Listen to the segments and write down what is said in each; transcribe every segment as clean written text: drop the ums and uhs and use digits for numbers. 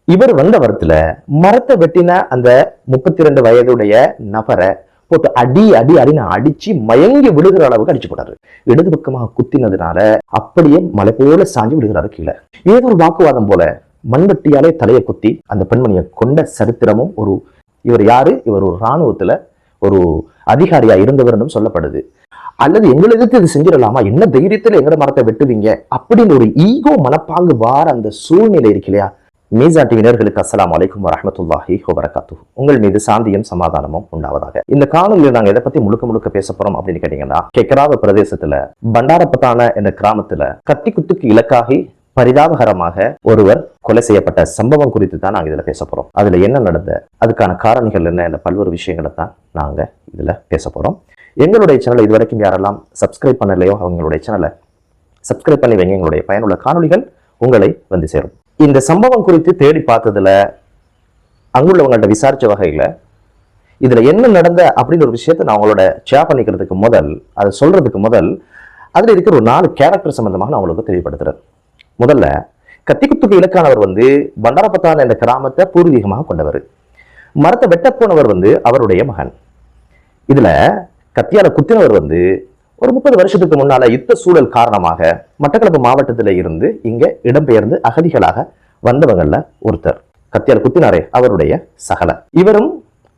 இவர் வந்த வரத்துல மரத்தை வெட்டின அந்த 32 வயதுடைய நபரை போட்டு அடி அடி அடின்னு அடிச்சு மயங்கி விழுகிற அளவுக்கு அடிச்சு போட்டாரு. இடது பக்கமாக குத்தினதுனால அப்படியே மலை போல சாஞ்சு விழுகிறாரு கீழே. ஏதோ ஒரு வாக்குவாதம் போல மண்வெட்டியாலே தலையை குத்தி அந்த பெண்மணியை கொண்ட சரித்திரமும் இவர் யாரு, இவர் ஒரு இராணுவத்துல ஒரு அதிகாரியா இருந்தவர் சொல்லப்படுது. அல்லது எங்களை எதிர்த்து இது செஞ்சிடலாமா, என்ன தைரியத்துல எங்கட மரத்தை வெட்டுவீங்க அப்படின்னு ஒரு ஈகோ மனப்பாங்கு வார அந்த சூழ்நிலை இருக்கு இல்லையா. மீசா டிவி நேயர்களுக்கு அஸ்ஸலாமு அலைக்கும் வரஹ்மத்துல்லாஹி வபரகாத்துஹு. உங்கள் மீது சாந்தியும் சமாதானமும் உண்டாவதாக. இந்த காணொலியில் நாங்க எதை பத்தி முழுக்க பேச போறோம் அப்படின்னு கேட்டீங்கன்னா, கெக்கராவ பிரதேசத்துல பண்டாரப்பத்தான என்ற கிராமத்துல கத்தி குத்துக்கு இலக்காகி பரிதாபகரமாக ஒருவர் கொலை செய்யப்பட்ட சம்பவம் குறித்து தான் நாங்க இதுல பேச போறோம். அதுல என்ன நடந்த, அதுக்கான காரணிகள் என்ன என்ற பல்வேறு விஷயங்களை தான் நாங்க இதுல பேச போறோம். எங்களுடைய சேனலை இதுவரைக்கும் யாரெல்லாம் சப்ஸ்கிரைப் பண்ணலையோ அவங்களுடைய சேனலை சப்ஸ்கிரைப் பண்ணி வைங்க. எங்களுடைய பயனுள்ள காணொலிகள் உங்களை வந்து சேரும். இந்த சம்பவம் குறித்து தேடி பார்த்ததுல அங்குள்ளவங்கள்ட்ட விசாரிச்ச வகையில இதுல என்ன நடந்த அப்படின்னு ஒரு விஷயத்த நான் அவங்களோட ஷேர் பண்ணிக்கிறதுக்கு முதல், அதை சொல்றதுக்கு முதல், அதுல இருக்கிற ஒரு 4 கேரக்டர் சம்பந்தமாக நான் அவங்களுக்கு தெளிவுபடுத்துறேன். முதல்ல கத்திக்குத்துக்கு இலக்கானவர் பண்டாரப்பத்தான் என்ற கிராமத்தை பூர்வீகமாக கொண்டவர். மரத்தை வெட்ட போனவர் அவருடைய மகன். இதுல கத்தியால குத்தினவர் ஒரு 30 வருஷத்துக்கு முன்னால யுத்த சூழல் காரணமாக மட்டக்களப்பு மாவட்டத்தில இருந்து இங்க இடம்பெயர்ந்து அகதிகளாக வந்தவங்கள்ல ஒருத்தர். கத்தியால குத்தினாரே அவருடைய சகல. இவரும்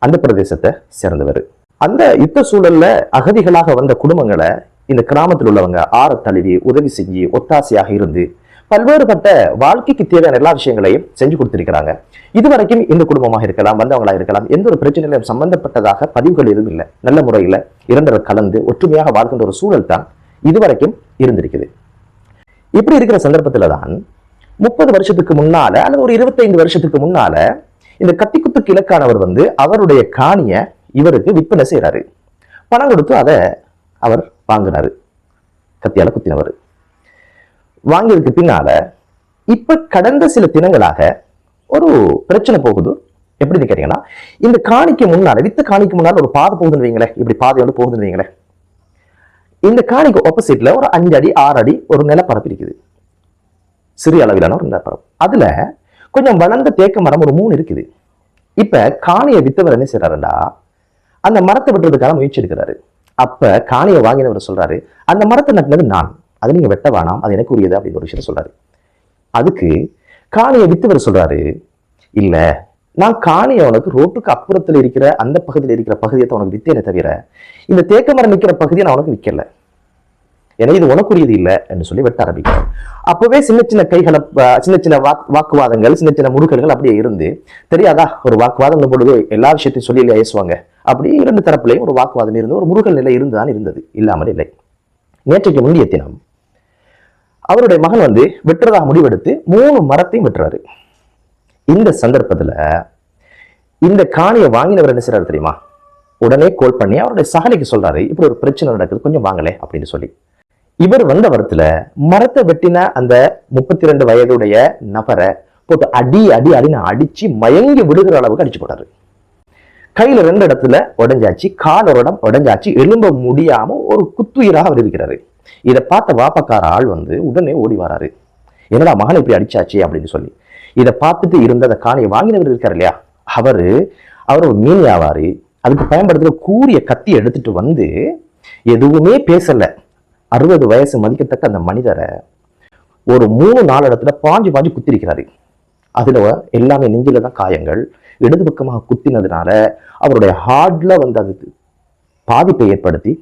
அந்த பிரதேசத்தை சேர்ந்தவர். அந்த யுத்த சூழல்ல அகதிகளாக வந்த குடும்பங்களை இந்த கிராமத்தில் உள்ளவங்க ஆற தழுவி உதவி செஞ்சு ஒத்தாசையாக இருந்து பல்வேறுபட்ட வாழ்க்கைக்கு தேவையான எல்லா விஷயங்களையும் செஞ்சு கொடுத்திருக்கிறாங்க. இதுவரைக்கும் இந்த குடும்பமாக இருக்கலாம், வந்தவங்களா இருக்கலாம், எந்த ஒரு பிரச்சனையிலும் சம்பந்தப்பட்டதாக பதிவுகள் எதுவும் இல்லை. நல்ல முறையில இரண்டரை கலந்து ஒற்றுமையாக வாழ்கின்ற ஒரு சூழல் தான் இதுவரைக்கும் இருந்திருக்குது. இப்படி இருக்கிற சந்தர்ப்பத்துல தான் 30 வருஷத்துக்கு முன்னால அல்லது ஒரு 25 வருஷத்துக்கு முன்னால இந்த கத்திக்குத்துக்கு இலக்கானவர் அவருடைய காணிய இவருக்கு விற்பனை செய்யறாரு. பணம் கொடுத்து அதை அவர் வாங்குறாரு. கத்தியால குத்தினவர் வாங்கியதுக்கு பின்னால இப்ப கடந்த சில தினங்களாக ஒரு பிரச்சனை போகுது. எப்படின்னு கேட்டீங்கன்னா, இந்த காணிக்கு முன்னால வித்த காணிக்கு முன்னால ஒரு பாதை போகுதுன்னு வைங்களேன். இப்படி பாதை போகுதுன்னு வைங்களேன். இந்த காணிக்கு ஆப்போசிட்ல ஒரு 5 அடி 6 அடி ஒரு நிலப்பரப்பு இருக்குது. சிறிய அளவிலான ஒரு நிலப்பரப்பு. அதுல கொஞ்சம் வளர்ந்த தேக்க மரம் ஒரு 3 இருக்குது. இப்ப காணியை வித்தவர் என்ன செய்யறாருன்னா, அந்த மரத்தை வெட்டுறதுக்காக முயற்சி எடுக்கிறாரு. அப்ப காணியை வாங்கினவர் சொல்றாரு, அந்த மரத்தை நட்டினது நான், அதை நீங்க வெட்ட வேணாம், அது எனக்கு உரியது அப்படின்னு ஒரு விஷயத்த சொல்றாரு. அதுக்கு காணியை வித்தவர் சொல்றாரு, இல்ல நான் காணியை உனக்கு ரோட்டுக்கு அப்புறத்துல இருக்கிற அந்த பகுதியில் இருக்கிற பகுதியை உனக்கு வித்தேனே தவிர இந்த தேக்க மரம் நிற்கிற பகுதியை நான் உனக்கு விற்கல, எனவே இது உனக்குரியது இல்லை என்று சொல்லி வெட்ட ஆரம்பிக்கிறார். அப்பவே சின்ன சின்ன கைகளை சின்ன சின்ன வாக்குவாதங்கள், சின்ன சின்ன முடுக்கல்கள் அப்படியே இருந்து, தெரியாதா ஒரு வாக்குவாதம் பொழுது எல்லா விஷயத்தையும் சொல்லி இல்லையா ஏசுவாங்க, அப்படி 2 தரப்புலையும் ஒரு வாக்குவாதம் இருந்து ஒரு முருகல் நிலை இருந்துதான் இருந்தது, இல்லாமல் இல்லை. நேற்றைக்கு முந்தைய தினம் அவருடைய மகன் வெட்டுறதாக முடிவெடுத்து 3 மரத்தையும் வெட்டுறாரு. இந்த சந்தர்ப்பத்துல இந்த காணியை வாங்கினவர் என்ன செய்யறாரு தெரியுமா, உடனே கால் பண்ணி அவருடைய சகலைக்கு சொல்றாரு, இப்படி ஒரு பிரச்சனை நடக்குது, கொஞ்சம் வாங்கலே அப்படின்னு சொல்லி. இவர் வந்த வரத்துல மரத்தை வெட்டின அந்த 32 வயதுடைய நபரை போட்டு அடி அடி அடின்னு அடிச்சு மயங்கி விடுகிற அளவுக்கு அடிச்சு போட்டாரு. கையில 2 இடத்துல உடஞ்சாச்சு, கால் ஒரு இடம் உடஞ்சாச்சு, எலும்ப முடியாம ஒரு குத்துயிராக அவர் இருக்கிறாரு. இதை பார்த்த வாப்பக்கார ஆள் உடனே ஓடி வராரு, என்னடா மகனை இப்படி அடிச்சாச்சு அப்படின்னு சொல்லி. இதை பார்த்துட்டு இருந்த அந்த காணியை வாங்கினவர் இருக்காரு இல்லையா, அவர் ஒரு மீன் வியாபாரி. அதுக்கு பயன்படுத்துற கூரிய கத்தி எடுத்துட்டு எதுவுமே பேசல, 60 வயசு மதிக்கத்தக்க அந்த மனிதரை ஒரு 3-4 இடத்துல பாஞ்சு குத்திருக்கிறாரு. அதுல எல்லாமே நெஞ்சில தான் காயங்கள். இடது பக்கமாக குத்தினதுனால அவருடைய ஹார்ட்ல அது பாதிப்பை ஏற்படுத்தி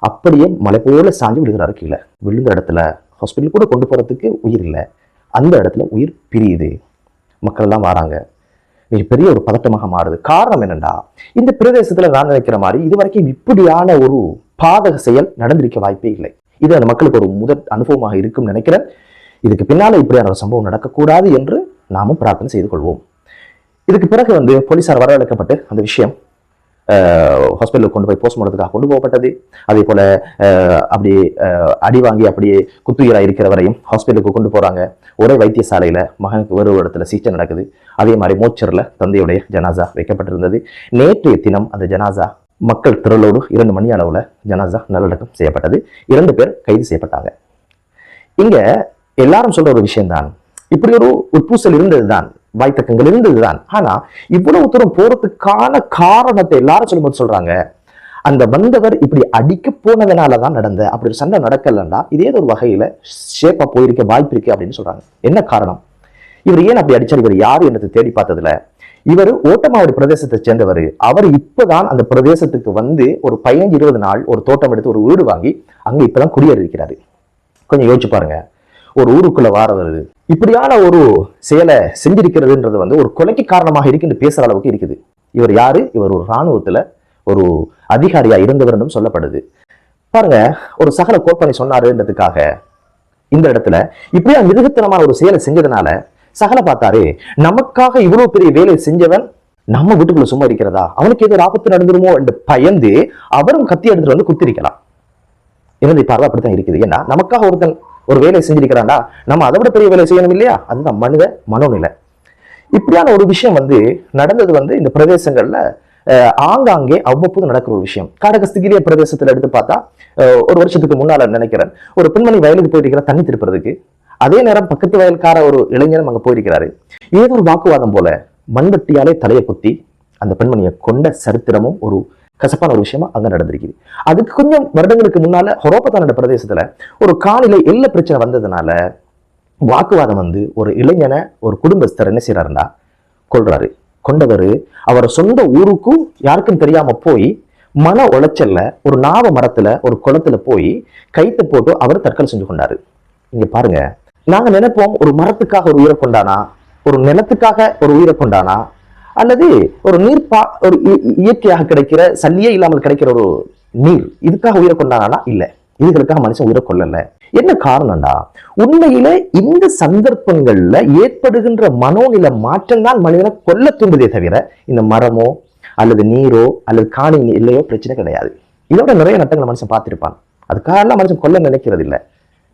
அப்படியே மலை போல சாஞ்சு விழுகிறாரு கீழே. விழுந்த இடத்துல ஹாஸ்பிட்டல் கூட கொண்டு போறதுக்கு உயிர் இல்லை, அந்த இடத்துல உயிர் பிரியுது. மக்கள் எல்லாம் வராங்க, மிகப்பெரிய ஒரு பதட்டமாக மாறுது. காரணம் என்னன்னா, இந்த பிரதேசத்துல நான் நினைக்கிற மாதிரி இதுவரைக்கும் இப்படியான ஒரு பாதக செயல் நடந்திருக்க வாய்ப்பே இல்லை. இது அந்த மக்களுக்கு ஒரு முதல் அனுபவமாக இருக்கும் நினைக்கிறேன். இதுக்கு பின்னால இப்படியான ஒரு சம்பவம் நடக்கக்கூடாது என்று நாமும் பிரார்த்தனை செய்து கொள்வோம். இதுக்கு பிறகு போலீசார் வரவழைக்கப்பட்டு அந்த விஷயம் ஹாஸ்பிட்டலுக்கு கொண்டு போய் போஸ்ட்மார்ட்டத்துக்காக கொண்டு போகப்பட்டது. அதே போல அப்படி அடி வாங்கி அப்படியே குத்துயிராக இருக்கிறவரையும் ஹாஸ்பிட்டலுக்கு கொண்டு போறாங்க. ஒரே வைத்தியசாலையில மகனுக்கு வேறு ஒரு இடத்துல சிகிச்சை நடக்குது. அதே மாதிரி மோச்சர்ல தந்தையுடைய ஜனாசா வைக்கப்பட்டிருந்தது. நேற்றைய தினம் அந்த ஜனாசா மக்கள் திரளோடு 2 மணி அளவுல ஜனாசா நல்லடக்கம் செய்யப்பட்டது. 2 பேர் கைது செய்யப்பட்டாங்க. இங்க எல்லாரும் சொல்ற ஒரு விஷயம்தான், இப்படி ஒரு உட்பூசல் இருந்ததுதான். வாய்த்தக்கங்கள் இருந்ததுதான். ஆனா இவ்வளவு தூரம் போறதுக்கான காரணத்தை எல்லாரும் சொல்லும்போது சொல்றாங்க, அந்த வந்தவர் இப்படி அடிக்க போனதுனாலதான் நடந்த, அப்படி ஒரு சண்டை நடக்கலன்னா இதே ஒரு வகையில ஷேப்பா போயிருக்க வாய்ப்பு இருக்கு அப்படின்னு சொல்றாங்க. என்ன காரணம்? இவர் ஏன் அப்படி அடிச்சார்? இவர் யாரு என்று தேடி பார்த்ததுல இவர் ஓட்டமாவடி பிரதேசத்தை சேர்ந்தவர். அவர் இப்பதான் அந்த பிரதேசத்துக்கு வந்து ஒரு 15-20 நாள் ஒரு தோட்டம் எடுத்து ஒரு வீடு வாங்கி அங்க இப்பதான் குடியேறி இருக்கிறாரு. கொஞ்சம் யோசிச்சு பாருங்க, ஒரு ஊருக்குள்ள வாரவர் இப்படியான ஒரு செயலை செஞ்சிருக்கிறதுன்றது வந்து ஒரு கொலைக்கு காரணமாக இருக்குன்னு பேசுற அளவுக்கு இருக்குது. இவர் யாரு? இவர் ஒரு இராணுவத்துல ஒரு அதிகாரியா இருந்தவர் என்றும் சொல்லப்படுது. பாருங்க, ஒரு சகல கோட்பனை சொன்னாருன்றதுக்காக இந்த இடத்துல இப்படியா மிருகத்தனமான ஒரு செயலை செஞ்சதுனால சகல பார்த்தாரு, நமக்காக இவ்வளவு பெரிய வேலை செஞ்சவன் நம்ம வீட்டுக்குள்ள சும்மா இருக்கிறதா, அவனுக்கு ஏதோ ஆபத்து நடந்துருமோ என்று பயந்து அவரும் கத்தி எடுத்துட்டு வந்து குத்திருக்கலாம். எனது பார்வை அப்படித்தான் இருக்குது. ஏன்னா நமக்காக ஒருத்தன் ஒரு வேலை செஞ்சிருக்கிறான்டா, நம்ம அதை விட பெரிய வேலை செய்யணும் இல்லையா? அதுதான் மனித மனோநிலை. இப்படியான ஒரு விஷயம் வந்து நடந்தது வந்து இந்த பிரதேசங்கள்ல ஆங்காங்கே அவ்வப்போது நடக்கிற ஒரு விஷயம். காடகஸ்திகிரிய பிரதேசத்துல எடுத்து பார்த்தா ஒரு வருஷத்துக்கு முன்னால நினைக்கிறேன், ஒரு பெண்மணி வயலுக்கு போயிருக்கிற தண்ணி திருப்புறதுக்கு. அதே நேரம் பக்கத்து வயல்கார ஒரு இளைஞரும் அங்க போயிருக்கிறாரு. ஏதோ ஒரு வாக்குவாதம் போல மண்வெட்டியாலே தலையை குத்தி அந்த பெண்மணியை கொண்ட சரித்திரமும் ஒரு கசப்பான ஒரு விஷயமா அங்க நடந்திருக்குது. அதுக்கு கொஞ்சம் வருடங்களுக்கு முன்னால ஹொரோபத்தான பிரதேசத்துல ஒரு காணிலை எல்ல பிரச்சனை வந்ததுனால வாக்குவாதம் வந்து ஒரு இளைஞனை ஒரு குடும்பஸ்தர் என்ன செய்யறாருண்டா கொள்றாரு. கொண்டவர் அவர் சொந்த ஊருக்கும் யாருக்கும் தெரியாம போய் மன உளைச்சல்ல ஒரு நாவ மரத்துல ஒரு குளத்துல போய் கைத்தை போட்டு அவர் தற்கொலை செஞ்சு கொண்டாரு. இங்க பாருங்க, நாங்க நினைப்போம் ஒரு மரத்துக்காக ஒரு உயிரை கொண்டானா, ஒரு நிலத்துக்காக ஒரு உயிரை கொண்டானா, அல்லது ஒரு ஒரு இயற்கையாக கிடைக்கிற சல்லியே இல்லாமல் கிடைக்கிற ஒரு நீர் இதுக்காக உயிரை கொண்டானா? இல்ல, இதுகளுக்காக மனுஷன் உயிரை கொள்ளல. என்ன காரணம்டா, உண்மையிலே இந்த சந்தர்ப்பங்கள்ல ஏற்படுகின்ற மனோநிலை மாற்றம் தான் மனிதனை கொல்ல தூண்டுதே தவிர இந்த மரமோ அல்லது நீரோ அல்லது காணி இல்லையோ பிரச்சனை கிடையாது. இதோட நிறைய நட்டங்களை மனுஷன் பார்த்திருப்பான். அதுக்காக மனுஷன் கொல்ல நினைக்கிறது இல்லை,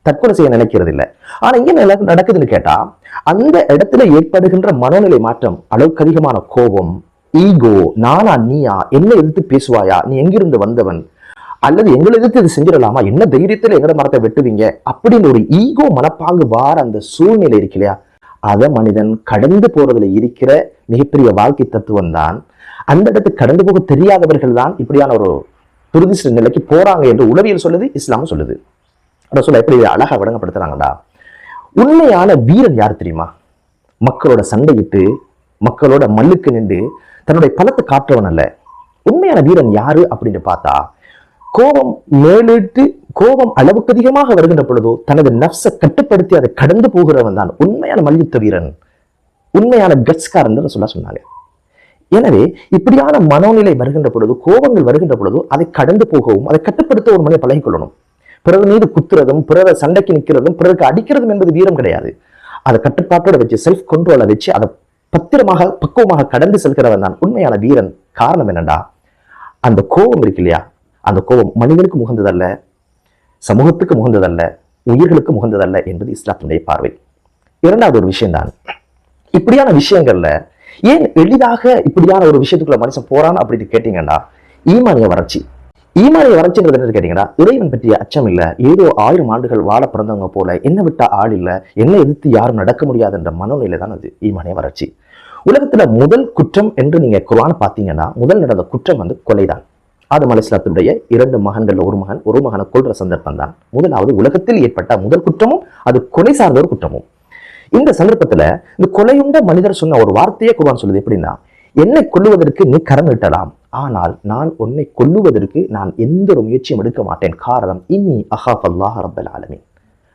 தற்கொலை செய்ய நினைக்கிறது இல்லை. ஆனா இங்க நடக்குதுன்னு கேட்டா, அந்த இடத்துல ஏற்படுகின்ற மனோநிலை மாற்றம், அளவுக்கு அதிகமான கோபம், ஈகோ, நானா நீயா, என்ன எதிர்த்து பேசுவாயா, நீ எங்கிருந்து வந்தவன், அல்லது எங்களை எதிர்த்து இது செஞ்சிடலாமா, என்ன தைரியத்துல எங்கட மரத்தை வெட்டுவீங்க அப்படின்னு ஒரு ஈகோ மனப்பாங்கு வார அந்த சூழ்நிலை இருக்கு இல்லையா, அதை மனிதன் கடந்து போறதுல இருக்கிற மிகப்பெரிய வாழ்க்கை தத்துவம் தான். அந்த இடத்துக்கு கடந்து போக தெரியாதவர்கள் தான் இப்படியான ஒரு துரதிஷ்ட நிலைக்கு போறாங்க என்று உளவியல் சொல்லுது, இஸ்லாம் சொல்லுது. சொல்ல எப்படி அழகா விளங்கப்படுத்துறாங்கடா. உண்மையான வீரன் யாரு தெரியுமா? மக்களோட சண்டையிட்டு மக்களோட மல்லுக்கு நின்று தன்னுடைய பலத்தை காட்டுறவன் அல்ல. உண்மையான வீரன் யாரு அப்படின்னு பார்த்தா, கோபம் மேலிட்டு கோபம் அளவுக்கு அதிகமாக வருகின்ற பொழுதோ தனது நப்சை கட்டுப்படுத்தி அதை கடந்து போகிறவன் தான் உண்மையான மல்யுத்த வீரன், உண்மையான கட்ஸ்காரன் சொல்ல சொன்னாங்க. எனவே இப்படியான மனோநிலை வருகின்ற பொழுது, கோபங்கள் வருகின்ற பொழுதோ அதை கடந்து போகவும் அதை கட்டுப்படுத்த ஒரு மனிதன் பழகிக்கொள்ளணும். பிறர் மீது குத்துறதும் பிறரை சண்டைக்கு நிற்கிறதும் பிறருக்கு அடிக்கிறதும் என்பது வீரம் கிடையாது. அதை கட்டுப்பாட்டோட வச்சு செல்ஃப் கண்ட்ரோலை வச்சு அதை பத்திரமாக பக்குவமாக கடந்து செல்கிறவன் தான் உண்மையான வீரன். காரணம் என்னண்டா, அந்த கோபம் இருக்கு இல்லையா, அந்த கோபம் மனிதனுக்கு முகந்ததல்ல, சமூகத்துக்கு முகந்ததல்ல, உயிர்களுக்கு முகந்ததல்ல என்பது இஸ்லாத்தினுடைய பார்வை. இரண்டாவது ஒரு விஷயம் தான், இப்படியான விஷயங்கள்ல ஏன் எளிதாக இப்படியான ஒரு விஷயத்துக்குள்ள மனுஷன் போறான் அப்படின்னு கேட்டீங்கன்னா, ஈமானிய வறட்சி. ஈமானிய வறட்சின்றது என்ன கேட்டீங்கன்னா, இறைவன் பற்றிய அச்சம் இல்ல, ஏதோ 1000 ஆண்டுகள் வாழ பிறந்தவங்க போல என்ன விட்டா ஆள் இல்ல, என்ன எதிர்த்து யாரும் நடக்க முடியாது என்ற மனநிலை தான் அது ஈமானிய வறட்சி. உலகத்துல முதல் குற்றம் என்று நீங்க குர்ஆனை பார்த்தீங்கன்னா, முதல் நடந்த குற்றம் வந்து கொலைதான். ஆதம் அலைஹிஸ்ஸலாத்துடைய 2 மகன்கள், ஒரு மகனை கொல்ற சந்தர்ப்பம் தான் முதலாவது உலகத்தில் ஏற்பட்ட முதல் குற்றமும் அது கொலை சார்ந்த ஒரு குற்றமும். இந்த சந்தர்ப்பத்துல இந்த கொலையுண்ட மனிதர் சொன்ன ஒரு வார்த்தையே குர்ஆன் சொல்லுது. எப்படின்னா, என்னை கொல்லுவதற்கு நீ கரம் நீட்டலாம், ஆனால் நான் உன்னை கொல்லுவதற்கு நான் எந்த ஒரு முயற்சியும் எடுக்க மாட்டேன். காரணம், இன்னி அஹாஃப் அல்லாஹ் ரப்பல் ஆலமீன்,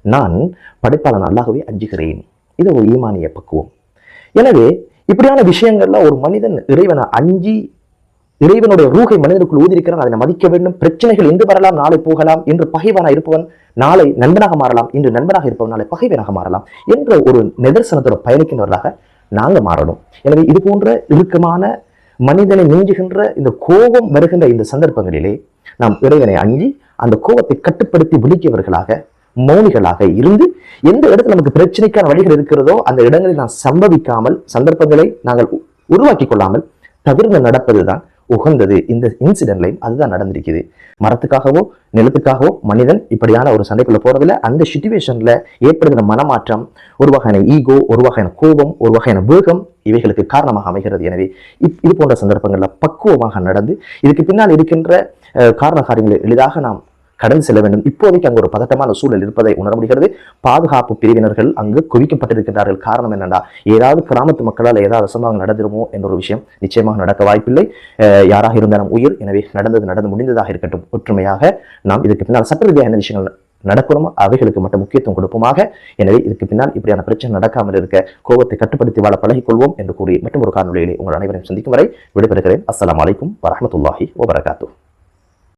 நான் படைப்பாளன் அல்லாஹ்வை அஞ்சுகிறேன். இது ஒரு ஈமானிய பக்குவம். எனவே இப்படியான விஷயங்கள்ல ஒரு மனிதன் இறைவனை அஞ்சி இறைவனுடைய ரூஹை மனிதனுக்குள் ஊதிருக்கிறான், அதை மதிக்க வேண்டும். பிரச்சனைகள் இன்று வரலாம், நாளை போகலாம். இன்று பகைவனாக இருப்பவன் நாளை நண்பனாக மாறலாம், இன்று நண்பனாக இருப்பவன் நாளை பகைவனாக மாறலாம் என்ற ஒரு நிதர்சனத்தோட பயணிக்கின்றவர்களாக நாங்க மாறணும். எனவே இது போன்ற இறுக்கமான மனிதனை மிஞ்சுகின்ற இந்த கோபம் வருகின்ற இந்த சந்தர்ப்பங்களிலே நாம் இறைவனை அஞ்சி அந்த கோபத்தை கட்டுப்படுத்தி விழிக்கவர்களாக மௌனிகளாக இருந்து, எந்த இடத்துல நமக்கு பிரச்சனைக்கான வழிகள் இருக்கிறதோ அந்த இடங்களில் நாம் சம்பவிக்காமல், சந்தர்ப்பங்களை நாங்கள் உருவாக்கி கொள்ளாமல் தவிர்த்து நடப்பதுதான் உகந்தது. இந்த இன்சிடென்ட்லையும் அதுதான் நடந்திருக்குது. மரத்துக்காகவோ நிலத்துக்காகவோ மனிதன் இப்படியான ஒரு சண்டைக்குள்ள போறதில்ல. அந்த சிச்சுவேஷன்ல ஏற்படுகிற மனமாற்றம், ஒரு வகையான ஈகோ, ஒரு வகையான கோபம், ஒரு வகையான வேகம் இவைகளுக்கு காரணமாக அமைகிறது. எனவே இது போன்ற சந்தர்ப்பங்கள்ல பக்குவமாக நடந்து இதுக்கு பின்னால் இருக்கின்ற காரண காரியங்களை எளிதாக நாம் கடந்து செல்ல வேண்டும். இப்போதைக்கு அங்கு ஒரு பதட்டமான சூழல் இருப்பதை உணர முடிகிறது. பாதுகாப்பு பிரிவினர்கள் அங்கு குவிக்கப்பட்டிருக்கின்றார்கள். காரணம் என்னன்னா, ஏதாவது கிராமத்து மக்களால் ஏதாவது அசம்பாவம் நடந்துருமோ என்ற ஒரு விஷயம் நிச்சயமாக நடக்க வாய்ப்பில்லை. யாராக இருந்தாலும் உயிர். எனவே நடந்து முடிந்ததாக இருக்கட்டும். ஒற்றுமையாக நாம் இதுக்கு பின்னால் சட்ட ரீதியாக என்ன விஷயங்கள் நடக்கணும் அவைகளுக்கு மட்டும் முக்கியத்துவம் கொடுப்போமாக. எனவே இதுக்கு பின்னால் இப்படியான பிரச்சனை நடக்காமல் இருக்க கோபத்தை கட்டுப்படுத்தி வாழ பழகிக்கொள்வோம் என்று கூறி மற்றும் ஒரு காணொலியிலே உங்கள் அனைவரையும் சந்திக்கும் வரை விடைபெறுகிறேன். அஸ்ஸலாமு அலைக்கும் வரஹ்மத்துல்லாஹி வபரகாத்துஹு.